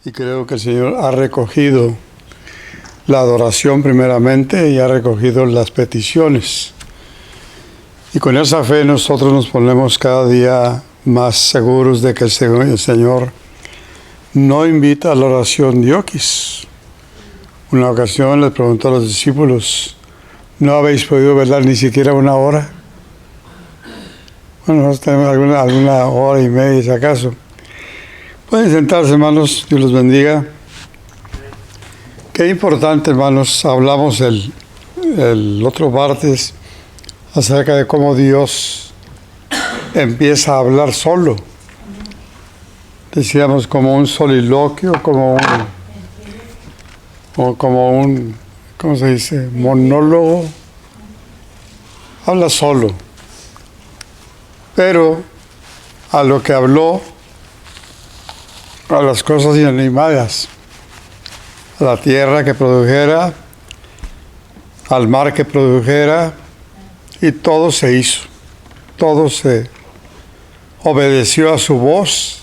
Y creo que el Señor ha recogido la adoración primeramente y ha recogido las peticiones. Y con esa fe nosotros nos ponemos cada día más seguros de que el Señor no invita a la oración dioquis. Una ocasión les preguntó a los discípulos: ¿no habéis podido velar ni siquiera una hora? Bueno, nosotros tenemos alguna hora y media, si acaso. Pueden sentarse, hermanos, Dios los bendiga. Qué importante, hermanos, hablamos el otro martes acerca de cómo Dios empieza a hablar solo. Decíamos como un soliloquio, como un, ¿cómo se dice? Monólogo. Habla solo. Pero a lo que habló, a las cosas inanimadas, a la tierra que produjera, al mar que produjera, y todo se hizo, todo se obedeció a su voz.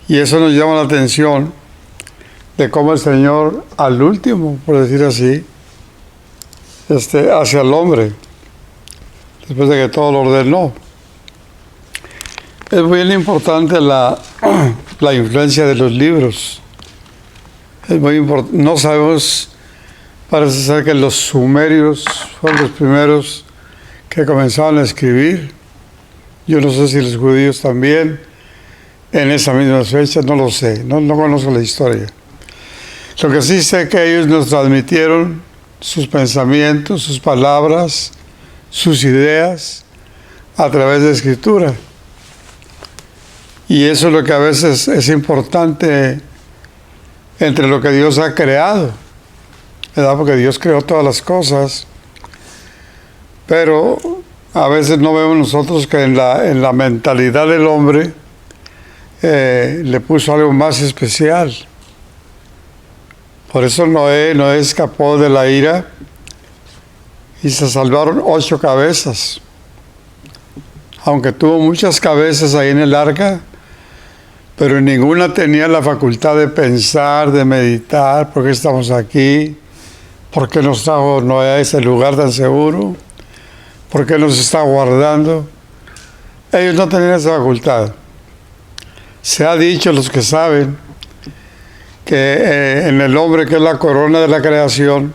Y eso nos llama la atención de cómo el Señor, al último, por decir así, hacia el hombre, después de que todo lo ordenó. Es muy importante la influencia de los libros. Es muy importante. No sabemos, parece ser que los sumerios fueron los primeros que comenzaron a escribir. Yo no sé si los judíos también, en esa misma fecha, no lo sé, no conozco la historia. Lo que sí sé es que ellos nos transmitieron sus pensamientos, sus palabras, sus ideas a través de escritura. Y eso es lo que a veces es importante entre lo que Dios ha creado, ¿verdad? Porque Dios creó todas las cosas, pero a veces no vemos nosotros que en la mentalidad del hombre le puso algo más especial. Por eso Noé escapó de la ira y se salvaron 8 cabezas. Aunque tuvo muchas cabezas ahí en el arca, pero ninguna tenía la facultad de pensar, de meditar: ¿por qué estamos aquí? ¿Por qué nos trajo Noé a ese lugar tan seguro? ¿Por qué nos está guardando? Ellos no tenían esa facultad. Se ha dicho, los que saben, que en el hombre, que es la corona de la creación,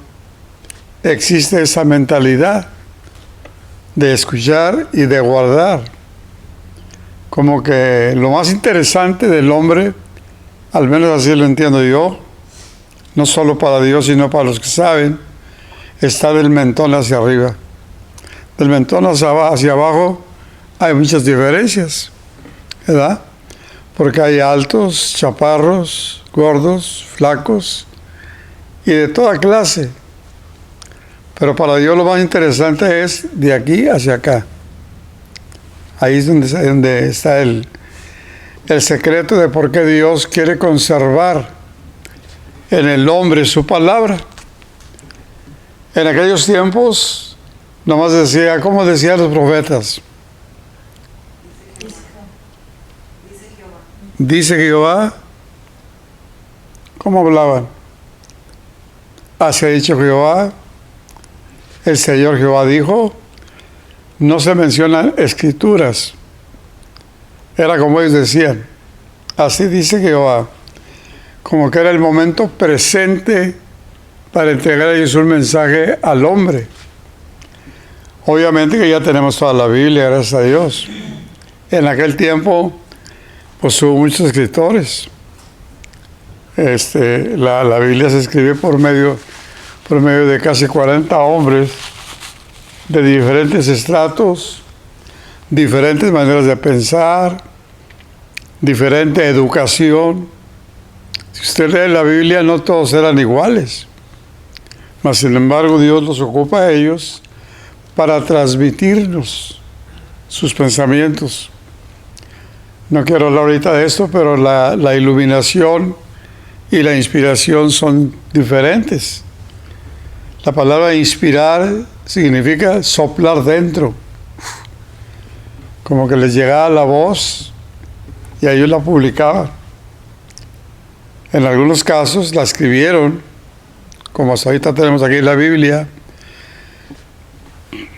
existe esa mentalidad de escuchar y de guardar. Como que lo más interesante del hombre, al menos así lo entiendo yo, no solo para Dios, sino para los que saben, está del mentón hacia arriba. Del mentón hacia abajo hay muchas diferencias, ¿verdad? Porque hay altos, chaparros, gordos, flacos y de toda clase. Pero para Dios lo más interesante es de aquí hacia acá. Ahí es donde está el secreto de por qué Dios quiere conservar en el hombre su palabra. En aquellos tiempos, nomás decía, ¿cómo decían los profetas? Dice Jehová. ¿Cómo hablaban? Así ha dicho Jehová. El Señor Jehová dijo. No se mencionan escrituras. Era como ellos decían: así dice Jehová. Como que era el momento presente para entregar a ellos un mensaje al hombre. Obviamente que ya tenemos toda la Biblia, gracias a Dios. En aquel tiempo, pues hubo muchos escritores. La Biblia se escribió por medio de casi 40 hombres de diferentes estratos, diferentes maneras de pensar, diferente educación. Si usted lee la Biblia, no todos eran iguales. Mas, sin embargo, Dios los ocupa a ellos para transmitirnos sus pensamientos. No quiero hablar ahorita de esto, pero la iluminación y la inspiración son diferentes. La palabra inspirar significa soplar dentro. Como que les llegaba la voz y ellos la publicaban. En algunos casos la escribieron, como hasta ahorita tenemos aquí en la Biblia.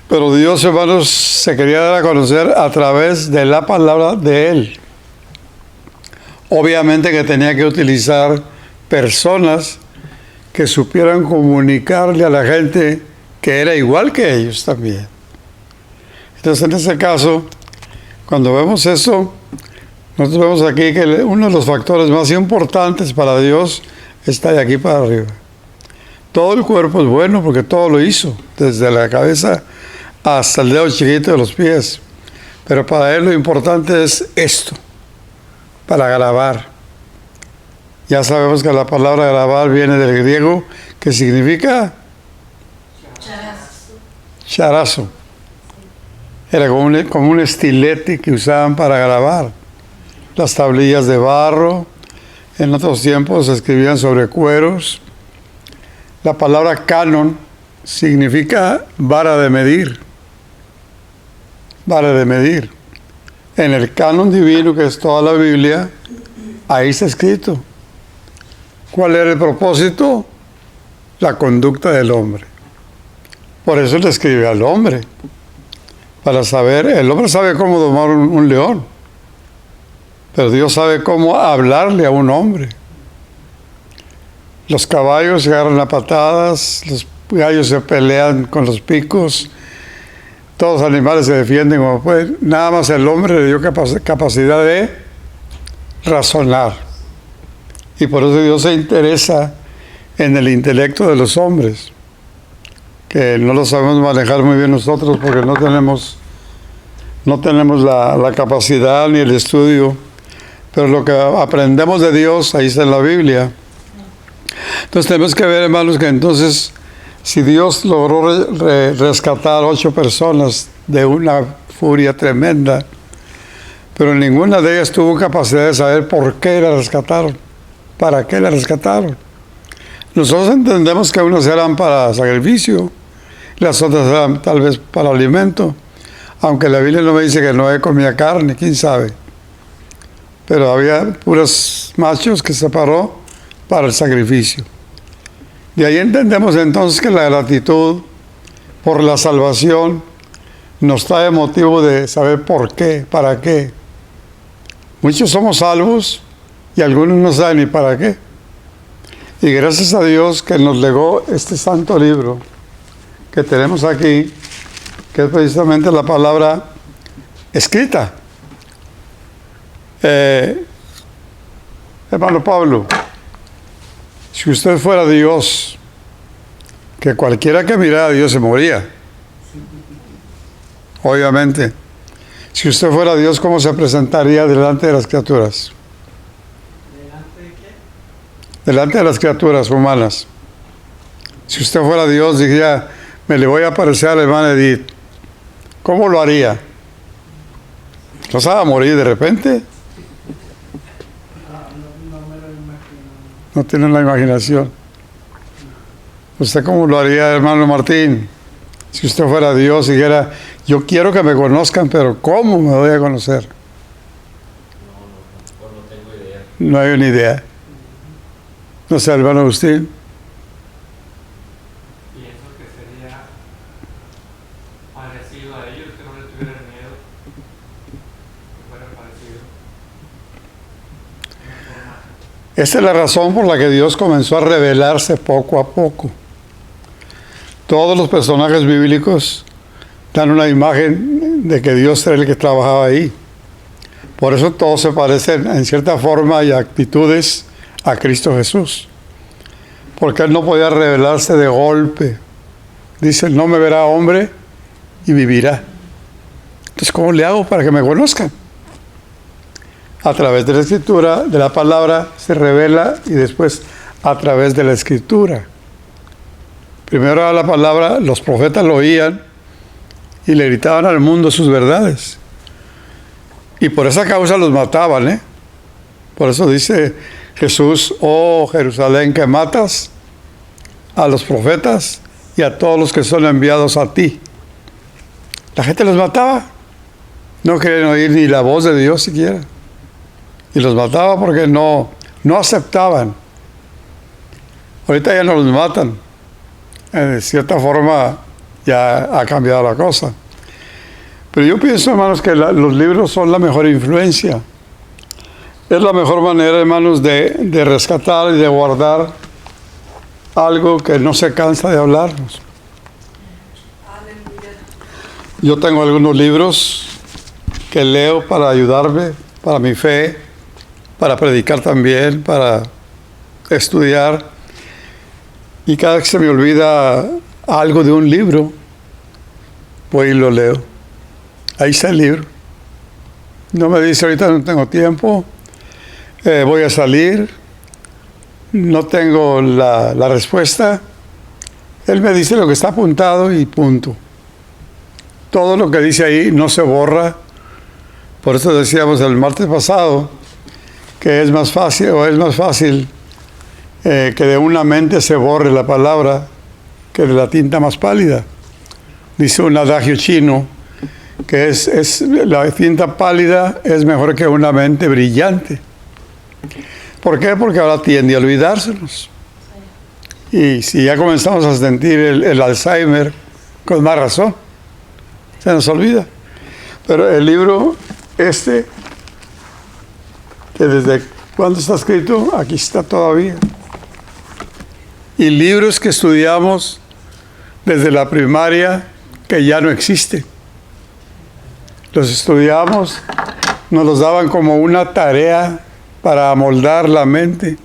Pero Dios, hermanos, se quería dar a conocer a través de la palabra de Él. Obviamente que tenía que utilizar personas que supieran comunicarle a la gente que era igual que ellos también. Entonces, en ese caso, cuando vemos eso, nosotros vemos aquí que uno de los factores más importantes para Dios está de aquí para arriba. Todo el cuerpo es bueno porque todo lo hizo, desde la cabeza hasta el dedo chiquito de los pies. Pero para Él lo importante es esto, para grabar. Ya sabemos que la palabra grabar viene del griego, que significa charazo. Era como un estilete que usaban para grabar. Las tablillas de barro, en otros tiempos se escribían sobre cueros. La palabra canon significa vara de medir. Vara de medir. En el canon divino, que es toda la Biblia, ahí está escrito. ¿Cuál era el propósito? La conducta del hombre. Por eso le escribe al hombre. Para saber, el hombre sabe cómo domar un león. Pero Dios sabe cómo hablarle a un hombre. Los caballos se agarran a patadas, los gallos se pelean con los picos, todos los animales se defienden como pueden. Nada más el hombre le dio capacidad de razonar. Y por eso Dios se interesa en el intelecto de los hombres, que no lo sabemos manejar muy bien nosotros porque no tenemos la capacidad ni el estudio. Pero lo que aprendemos de Dios, ahí está en la Biblia. Entonces tenemos que ver, hermanos, que entonces, si Dios logró rescatar 8 personas de una furia tremenda, pero ninguna de ellas tuvo capacidad de saber por qué la rescataron, para qué la rescataron. Nosotros entendemos que unas eran para sacrificio, las otras eran tal vez para alimento, aunque la Biblia no me dice que Noé comía carne, quién sabe. Pero había puros machos que se paró para el sacrificio. De ahí entendemos entonces que la gratitud por la salvación nos trae motivo de saber por qué, para qué. Muchos somos salvos y algunos no saben ni para qué. Y gracias a Dios que nos legó este santo libro que tenemos aquí, que es precisamente la palabra escrita. Hermano Pablo, si usted fuera Dios, que cualquiera que mirara a Dios se moría. Obviamente. Si usted fuera Dios, ¿cómo se presentaría delante de las criaturas? ¿Delante de qué? Delante de las criaturas humanas. Si usted fuera Dios, diría, me le voy a aparecer a la hermana Edith. ¿Cómo lo haría? ¿No se va a morir de repente? No me lo imagino. No tiene la imaginación. ¿Usted cómo lo haría, hermano Martín? Si usted fuera Dios y dijera, yo quiero que me conozcan, pero ¿cómo me voy a conocer? No tengo idea. No hay una idea. No sé, hermano Agustín. Pienso que sería parecido a ellos, que no le tuvieran miedo, que fuera parecido. Esta es la razón por la que Dios comenzó a revelarse poco a poco. Todos los personajes bíblicos dan una imagen de que Dios era el que trabajaba ahí. Por eso todos se parecen en cierta forma y actitudes a Cristo Jesús. Porque Él no podía revelarse de golpe. Dice, no me verá hombre y vivirá. Entonces, ¿cómo le hago para que me conozcan? A través de la Escritura, de la palabra, se revela y después a través de la Escritura. Primero a la palabra, los profetas lo oían y le gritaban al mundo sus verdades. Y por esa causa los mataban, Por eso dice Jesús, oh Jerusalén, que matas a los profetas y a todos los que son enviados a ti. La gente los mataba. No querían oír ni la voz de Dios siquiera. Y los mataba porque no aceptaban Ahorita ya no los matan. De cierta forma ya ha cambiado la cosa. Pero yo pienso, hermanos, que los libros son la mejor influencia. Es la mejor manera, hermanos, de rescatar y de guardar algo que no se cansa de hablarnos. Yo tengo algunos libros que leo para ayudarme, para mi fe, para predicar también, para estudiar. Y cada vez que se me olvida algo de un libro, voy y lo leo. Ahí está el libro. No me dice ahorita no tengo tiempo, voy a salir, no tengo la respuesta. Él me dice lo que está apuntado y punto. Todo lo que dice ahí no se borra. Por eso decíamos el martes pasado que es más fácil que de una mente se borre la palabra que de la tinta más pálida. Dice un adagio chino que la tinta pálida es mejor que una mente brillante. ¿Por qué? Porque ahora tiende a olvidársenos. Y si ya comenzamos a sentir el Alzheimer, con más razón, se nos olvida. Pero el libro que desde cuándo está escrito, aquí está todavía. Y libros que estudiamos desde la primaria que ya no existen. Los estudiamos, nos los daban como una tarea para amoldar la mente.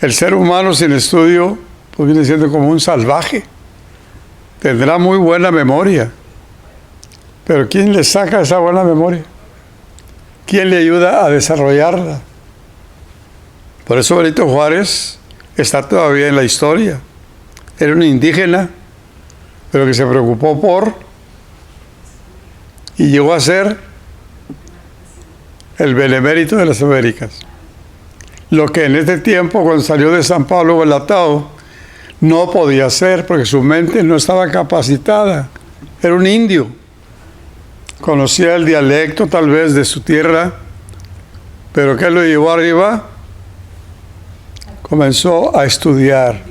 El ser humano sin estudio pues viene siendo como un salvaje. Tendrá muy buena memoria, pero ¿quién le saca esa buena memoria? ¿Quién le ayuda a desarrollarla? Por eso Benito Juárez está todavía en la historia. Era un indígena, pero que se preocupó por y llegó a ser el benemérito de las Américas. Lo que en este tiempo, cuando salió de San Pablo Gualatao, no podía hacer porque su mente no estaba capacitada. Era un indio. Conocía el dialecto tal vez de su tierra, pero ¿qué lo llevó arriba? Comenzó a estudiar.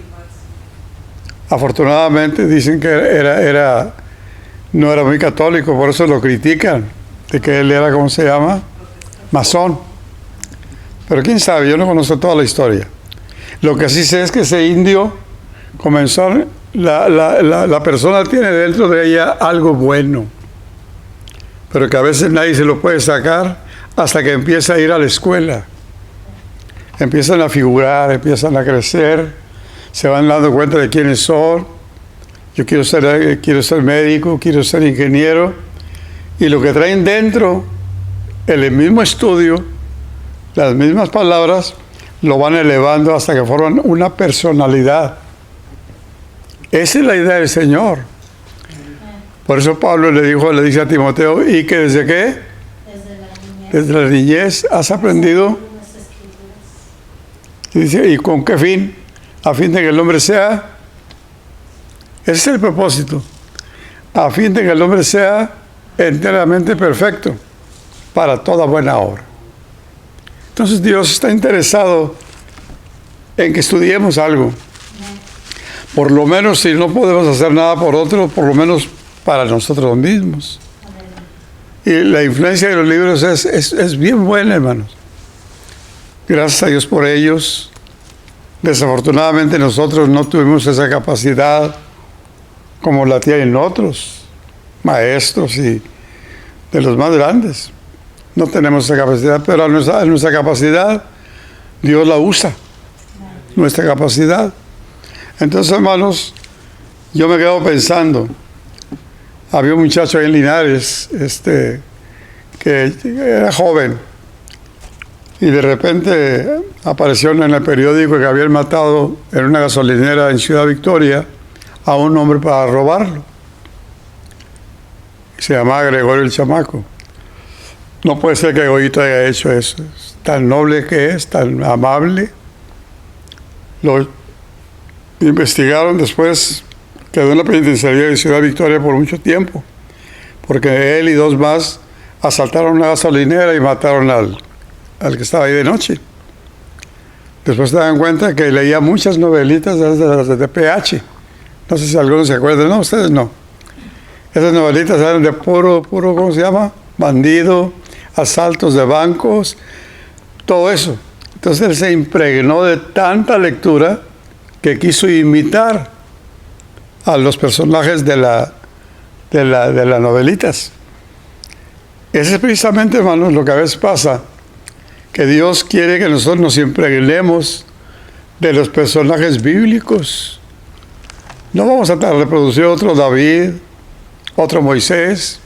Afortunadamente dicen que no era muy católico, por eso lo critican, de que él era, ¿cómo se llama? Masón. Pero quién sabe, yo no conozco toda la historia. Lo que sí sé es que ese indio comenzó, la persona tiene dentro de ella algo bueno, pero que a veces nadie se lo puede sacar hasta que empieza a ir a la escuela. Empiezan a figurar, empiezan a crecer, se van dando cuenta de quiénes son. Yo quiero ser médico, quiero ser ingeniero. Y lo que traen dentro, el mismo estudio, las mismas palabras, lo van elevando hasta que forman una personalidad. Esa es la idea del Señor. Por eso Pablo le dice a Timoteo, ¿y que desde qué? Desde la niñez has aprendido. Y dice, ¿y con qué fin? A fin de que el hombre sea. Ese es el propósito. A fin de que el hombre sea enteramente perfecto para toda buena obra. Entonces Dios está interesado en que estudiemos algo. Por lo menos si no podemos hacer nada por otro, por lo menos para nosotros mismos. Y la influencia de los libros es bien buena, hermanos. Gracias a Dios por ellos. Desafortunadamente nosotros no tuvimos esa capacidad como la tienen otros maestros y de los más grandes. No tenemos esa capacidad, pero nuestra capacidad Dios la usa. Nuestra capacidad. Entonces, hermanos, yo me quedo pensando. Había un muchacho ahí en Linares, que era joven, y de repente apareció en el periódico que habían matado en una gasolinera en Ciudad Victoria a un hombre para robarlo. Se llamaba Gregorio el Chamaco. No puede ser que Goyito haya hecho eso. Es tan noble que es, tan amable. Lo investigaron después, quedó en la penitenciaría de Ciudad Victoria por mucho tiempo, porque él y dos más asaltaron una gasolinera y mataron al que estaba ahí de noche. Después se dan cuenta que leía muchas novelitas de las de PH. No sé si algunos se acuerdan, no, ustedes no. Esas novelitas eran de puro, ¿cómo se llama? Bandido, asaltos de bancos, todo eso. Entonces él se impregnó de tanta lectura que quiso imitar a los personajes de las novelitas. Ese es precisamente, hermanos, lo que a veces pasa, que Dios quiere que nosotros nos impregnemos de los personajes bíblicos. No vamos a reproducir otro David, otro Moisés,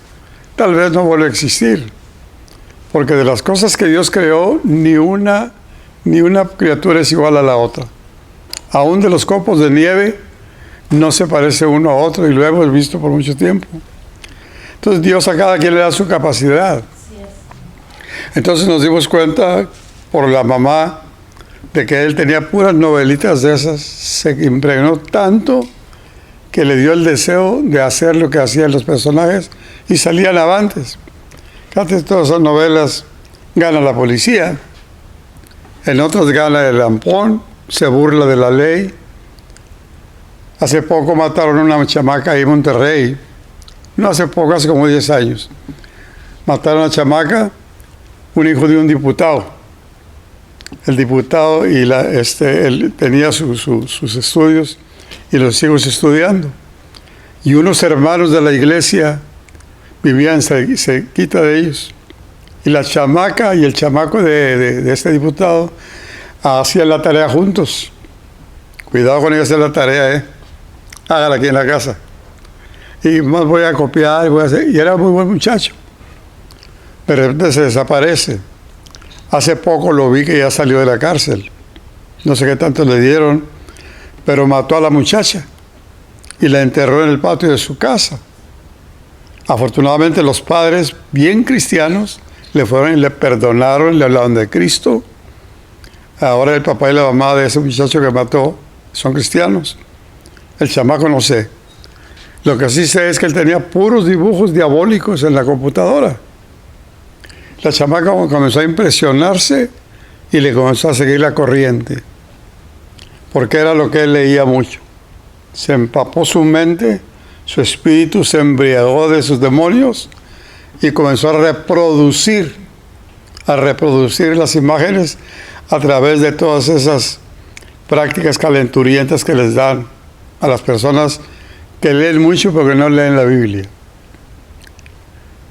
tal vez no vuelva a existir, porque de las cosas que Dios creó, ni una criatura es igual a la otra. Aún de los copos de nieve, no se parece uno a otro, y lo hemos visto por mucho tiempo. Entonces Dios a cada quien le da su capacidad. Entonces nos dimos cuenta por la mamá de que él tenía puras novelitas de esas, se impregnó tanto que le dio el deseo de hacer lo que hacían los personajes y salían avantes. Fíjate, todas esas novelas gana la policía, en otras gana el lampón, se burla de la ley. Hace poco mataron a una chamaca ahí en Monterrey, no hace poco, hace como 10 años. Mataron a una chamaca, un hijo de un diputado. El diputado él tenía sus estudios y los hijos estudiando. Y unos hermanos de la iglesia vivían cerquita de ellos. Y la chamaca y el chamaco de este diputado hacían la tarea juntos. Cuidado con ir a hacer la tarea, hágala aquí en la casa. Y más voy a copiar, voy a hacer. Y era muy buen muchacho. De repente se desaparece. Hace poco lo vi que ya salió de la cárcel. No sé qué tanto le dieron, pero mató a la muchacha y la enterró en el patio de su casa. Afortunadamente los padres, bien cristianos, le fueron y le perdonaron, le hablaron de Cristo. Ahora el papá y la mamá de ese muchacho que mató son cristianos. El chamaco no sé. Lo que sí sé es que él tenía puros dibujos diabólicos en la computadora. La chamaca comenzó a impresionarse y le comenzó a seguir la corriente, porque era lo que él leía mucho. Se empapó su mente, su espíritu se embriagó de sus demonios y comenzó a reproducir las imágenes a través de todas esas prácticas calenturientas que les dan a las personas que leen mucho porque no leen la Biblia.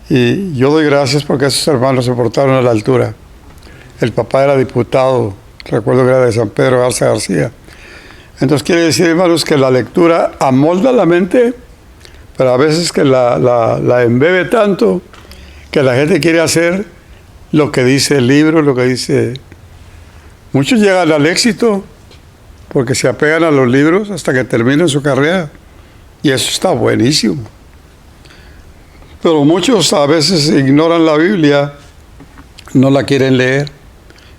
Y yo doy gracias porque esos hermanos se portaron a la altura. El papá era diputado, recuerdo que era de San Pedro Garza García. Entonces quiere decir, hermanos, que la lectura amolda la mente, pero a veces que la embebe tanto que la gente quiere hacer lo que dice el libro, lo que dice. Muchos llegan al éxito porque se apegan a los libros hasta que terminen su carrera. Y eso está buenísimo. Pero muchos a veces ignoran la Biblia, no la quieren leer.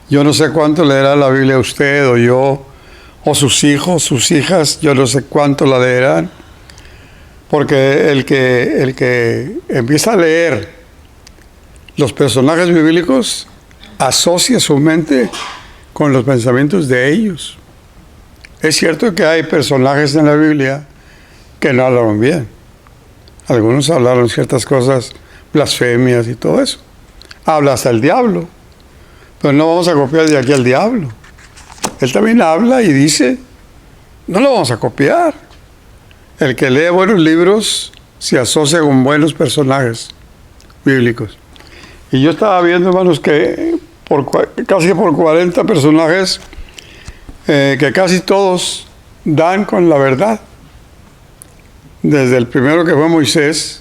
Yo no sé cuánto leerá la Biblia usted o yo, o sus hijos, sus hijas, yo no sé cuánto la leerán. Porque el que empieza a leer los personajes bíblicos asocia su mente con los pensamientos de ellos. Es cierto que hay personajes en la Biblia que no hablaron bien. Algunos hablaron ciertas cosas, blasfemias y todo eso. Habla hasta el diablo. Pero no vamos a copiar de aquí al diablo. Él también habla y dice, no lo vamos a copiar. El que lee buenos libros se asocia con buenos personajes bíblicos. Y yo estaba viendo, hermanos, que casi por 40 personajes, que casi todos dan con la verdad. Desde el primero que fue Moisés,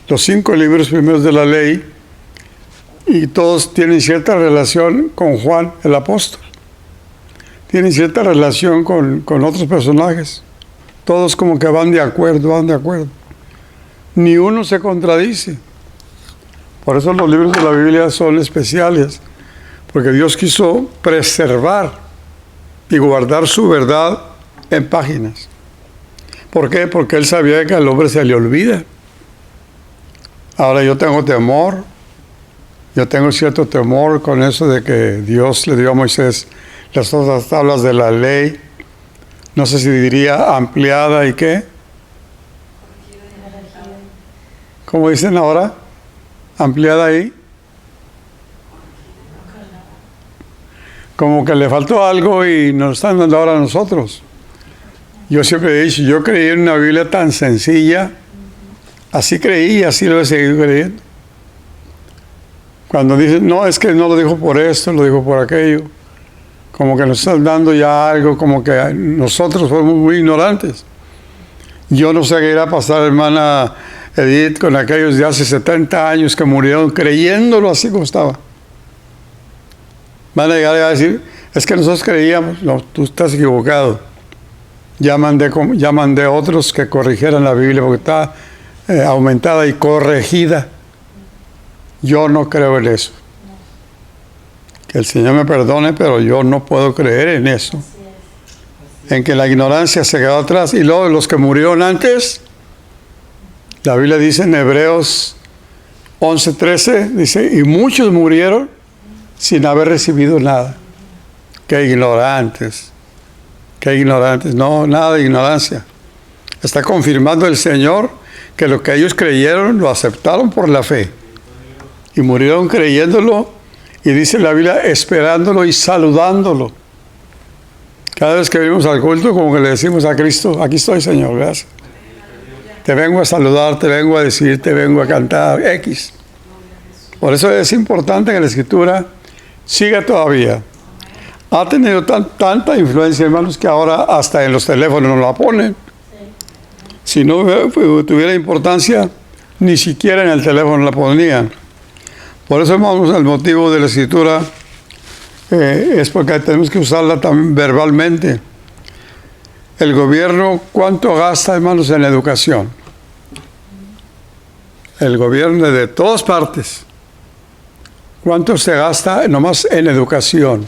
los 5 libros primeros de la ley, y todos tienen cierta relación con Juan el apóstol. Tienen cierta relación con otros personajes. Todos como que van de acuerdo. Ni uno se contradice. Por eso los libros de la Biblia son especiales, porque Dios quiso preservar y guardar su verdad en páginas. ¿Por qué? Porque Él sabía que al hombre se le olvida. Ahora yo tengo temor Yo tengo cierto temor con eso de que Dios le dio a Moisés las otras tablas de la ley. No sé si diría ampliada y qué. ¿Cómo dicen ahora? Ampliada ahí. Como que le faltó algo y nos están dando ahora a nosotros. Yo siempre he dicho, yo creí en una Biblia tan sencilla. Así creí y así lo he seguido creyendo. Cuando dicen, no, es que no lo dijo por esto, lo dijo por aquello. Como que nos están dando ya algo, como que nosotros fuimos muy ignorantes. Yo no sé qué irá a pasar, hermana Edith, con aquellos de hace 70 años que murieron creyéndolo así como estaba. Van a llegar a decir, es que nosotros creíamos. No, tú estás equivocado. Ya mandé otros que corrigieran la Biblia porque está aumentada y corregida. Yo no creo en eso. Que el Señor me perdone, pero yo no puedo creer en eso. En que la ignorancia se quedó atrás. Y luego los que murieron antes, la Biblia dice en Hebreos 11:13, dice, y muchos murieron sin haber recibido nada. ¡Qué ignorantes! ¡Qué ignorantes! No, nada de ignorancia. Está confirmando el Señor que lo que ellos creyeron lo aceptaron por la fe. Y murieron creyéndolo, y dice la Biblia, esperándolo y saludándolo. Cada vez que venimos al culto, como que le decimos a Cristo, aquí estoy, Señor, gracias. Te vengo a saludar, te vengo a decir, te vengo a cantar, X. Por eso es importante que la Escritura siga todavía. Ha tenido tanta influencia, hermanos, que ahora hasta en los teléfonos nos la ponen. Si no tuviera importancia, ni siquiera en el teléfono la ponían. Por eso, hermanos, el motivo de la Escritura es porque tenemos que usarla también verbalmente. El gobierno, ¿cuánto gasta, hermanos, en educación? El gobierno de todas partes. ¿Cuánto se gasta nomás en educación?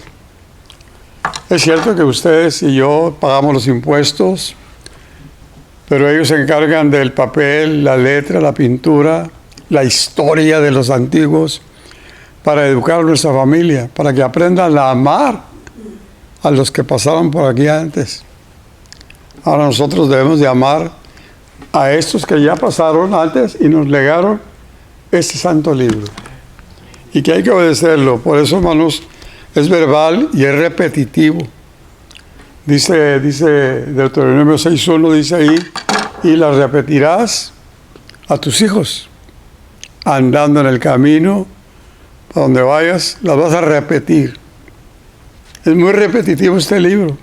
Es cierto que ustedes y yo pagamos los impuestos, pero ellos se encargan del papel, la letra, la pintura, la historia de los antiguos, para educar a nuestra familia, para que aprendan a amar a los que pasaron por aquí antes. Ahora nosotros debemos de amar a estos que ya pasaron antes y nos legaron este santo libro. Y que hay que obedecerlo. Por eso, hermanos, es verbal y es repetitivo. Dice Deuteronomio 6:1, dice ahí, y las repetirás a tus hijos, andando en el camino, a donde vayas, las vas a repetir. Es muy repetitivo este libro.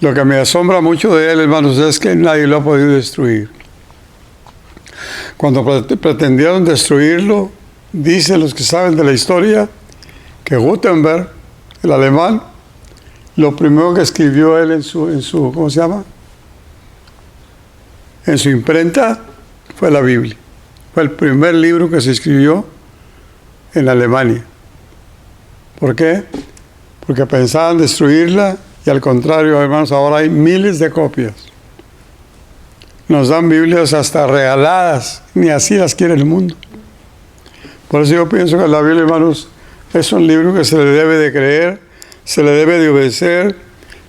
Lo que me asombra mucho de él, hermanos, es que nadie lo ha podido destruir. Cuando pretendieron destruirlo, dicen los que saben de la historia, que Gutenberg, el alemán, lo primero que escribió él en su ¿cómo se llama? En su imprenta fue la Biblia. Fue el primer libro que se escribió en Alemania. ¿Por qué? Porque pensaban destruirla y al contrario, hermanos, ahora hay miles de copias. Nos dan Biblias hasta regaladas, ni así las quiere el mundo. Por eso yo pienso que la Biblia, hermanos, es un libro que se le debe de creer, se le debe de obedecer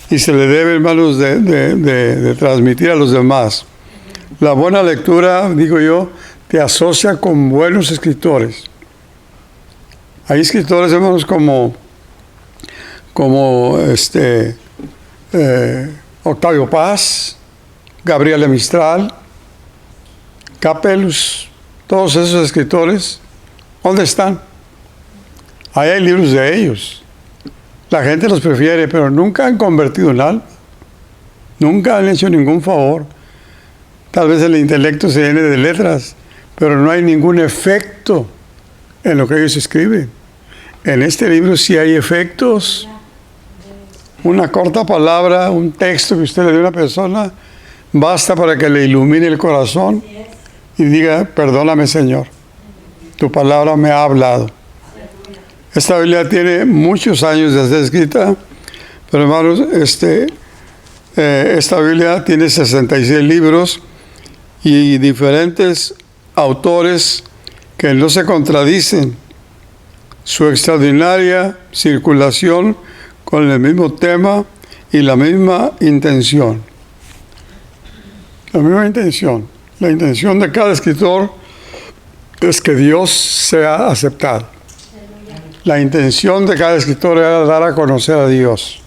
y se le debe, hermanos, de transmitir a los demás. La buena lectura, digo yo, te asocia con buenos escritores. Hay escritores, hermanos, como Octavio Paz, Gabriela Mistral, Capellus, todos esos escritores, ¿dónde están? Ahí hay libros de ellos. La gente los prefiere, pero nunca han convertido en alma. Nunca han hecho ningún favor. Tal vez el intelecto se llene de letras, pero no hay ningún efecto en lo que ellos escriben. En este libro sí hay efectos. Una corta palabra, un texto que usted le dé a una persona, basta para que le ilumine el corazón y diga, perdóname, Señor, tu palabra me ha hablado. Esta Biblia tiene muchos años de ser escrita, pero hermanos, esta Biblia tiene 66 libros y diferentes autores que no se contradicen. su extraordinaria circulación con el mismo tema y la misma intención. La misma intención. La intención de cada escritor es que Dios sea aceptado. La intención de cada escritor era dar a conocer a Dios,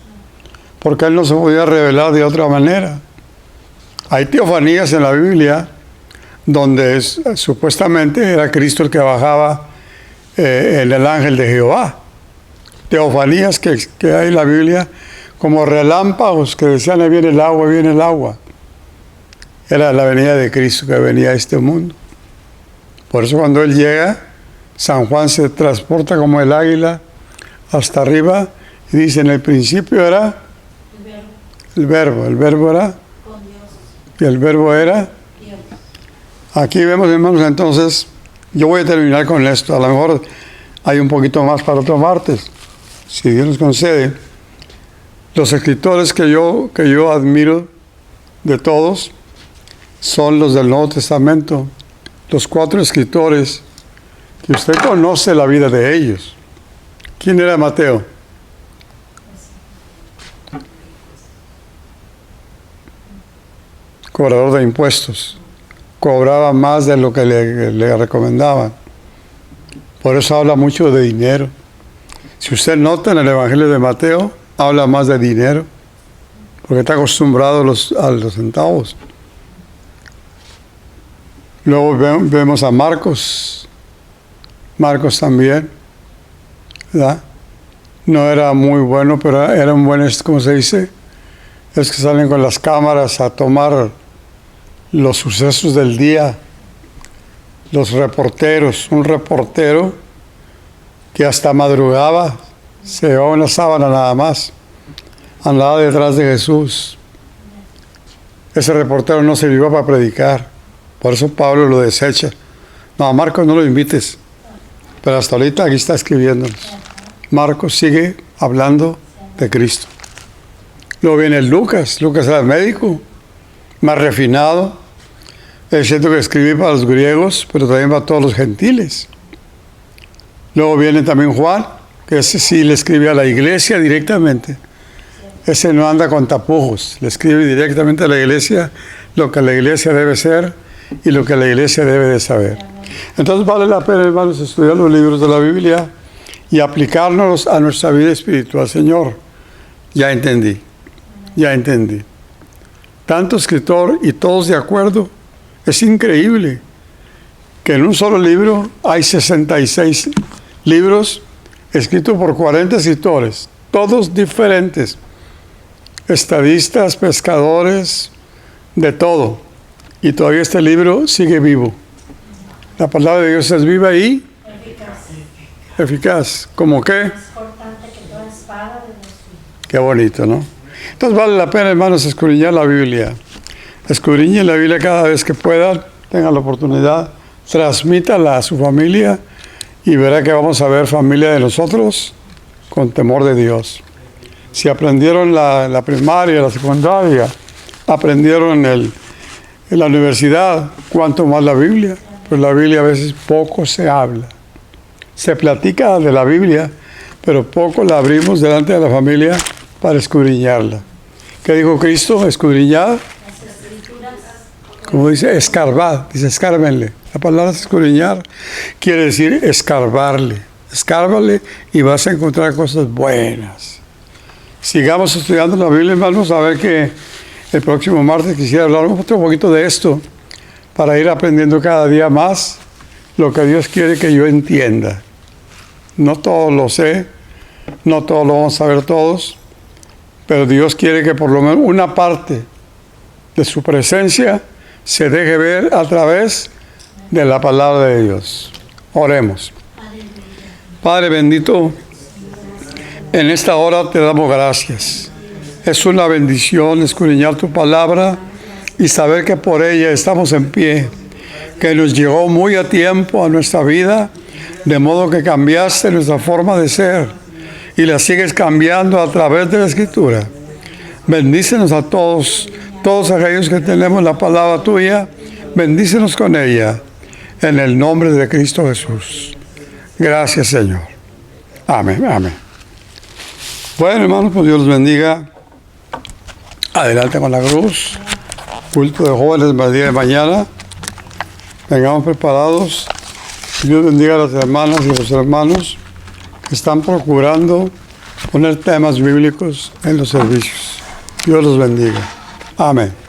porque Él no se podía revelar de otra manera. Hay teofanías en la Biblia donde supuestamente era Cristo el que bajaba en el ángel de Jehová. Teofanías que hay en la Biblia como relámpagos que decían: ahí viene el agua, ahí viene el agua. Era la venida de Cristo que venía a este mundo. Por eso cuando Él llega, San Juan se transporta como el águila hasta arriba y dice: en el principio era el verbo era con Dios, y el verbo era Dios. Aquí vemos, hermanos, entonces, yo voy a terminar con esto. A lo mejor hay un poquito más para otro martes, si Dios nos concede. Los escritores que yo admiro de todos son los del Nuevo Testamento. Los 4 escritores que usted conoce la vida de ellos. ¿Quién era Mateo? Cobrador de impuestos. Cobraba más de lo que le recomendaban. Por eso habla mucho de dinero. Si usted nota en el Evangelio de Mateo, habla más de dinero, porque está acostumbrado a los centavos. Luego vemos a Marcos. Marcos también, ¿verdad? No era muy bueno, pero era un buen, ¿cómo se dice? Es que salen con las cámaras a tomar los sucesos del día. Los reporteros, un reportero que hasta madrugaba, se llevaba una sábana nada más, andaba detrás de Jesús. Ese reportero no sirvió para predicar, por eso Pablo lo desecha. No, a Marcos no lo invites, pero hasta ahorita aquí está escribiéndonos. Marcos sigue hablando de Cristo. Luego viene Lucas era el médico, más refinado. Es cierto que escribí para los griegos, pero también para todos los gentiles. Luego viene también Juan, que ese sí le escribe a la iglesia directamente. Ese no anda con tapujos, le escribe directamente a la iglesia lo que la iglesia debe ser y lo que la iglesia debe de saber. Entonces vale la pena, hermanos, estudiar los libros de la Biblia y aplicarnos a nuestra vida espiritual. Señor, ya entendí. Tanto escritor y todos de acuerdo. Es increíble que en un solo libro hay 66 libros escritos por 40 escritores, todos diferentes, estadistas, pescadores, de todo. Y todavía este libro sigue vivo. La palabra de Dios es viva y eficaz. ¿Cómo qué? Más cortante que toda espada de los filos. Qué bonito, ¿no? Entonces vale la pena, hermanos, escudriñar la Biblia. Escudriñen la Biblia cada vez que puedan, tengan la oportunidad, transmítala a su familia y verá que vamos a ver familia de nosotros con temor de Dios. Si aprendieron la primaria, la secundaria, aprendieron en la universidad, cuánto más la Biblia. Pues la Biblia a veces poco se habla. Se platica de la Biblia, pero poco la abrimos delante de la familia para escudriñarla. ¿Qué dijo Cristo? Escudriñad. Como dice, escarbad, dice escárbenle. La palabra escudriñar quiere decir escarbarle. Escárbale y vas a encontrar cosas buenas. Sigamos estudiando la Biblia, hermanos, a ver que el próximo martes quisiera hablar un poquito de esto, para ir aprendiendo cada día más lo que Dios quiere que yo entienda. No todo lo sé, no todo lo vamos a ver todos, pero Dios quiere que por lo menos una parte de su presencia se deje ver a través de la palabra de Dios. Oremos. Padre bendito, en esta hora te damos gracias. Es una bendición escudriñar tu palabra y saber que por ella estamos en pie, que nos llegó muy a tiempo a nuestra vida, de modo que cambiaste nuestra forma de ser y la sigues cambiando a través de la Escritura. Bendícenos a todos aquellos que tenemos la palabra tuya, bendícenos con ella, en el nombre de Cristo Jesús. Gracias, Señor. Amén, amén. Bueno, hermanos, pues Dios los bendiga. Adelante con la cruz. Culto de jóvenes el día de mañana. Vengamos preparados. Dios bendiga a las hermanas y los hermanos que están procurando poner temas bíblicos en los servicios. Dios los bendiga. Amén.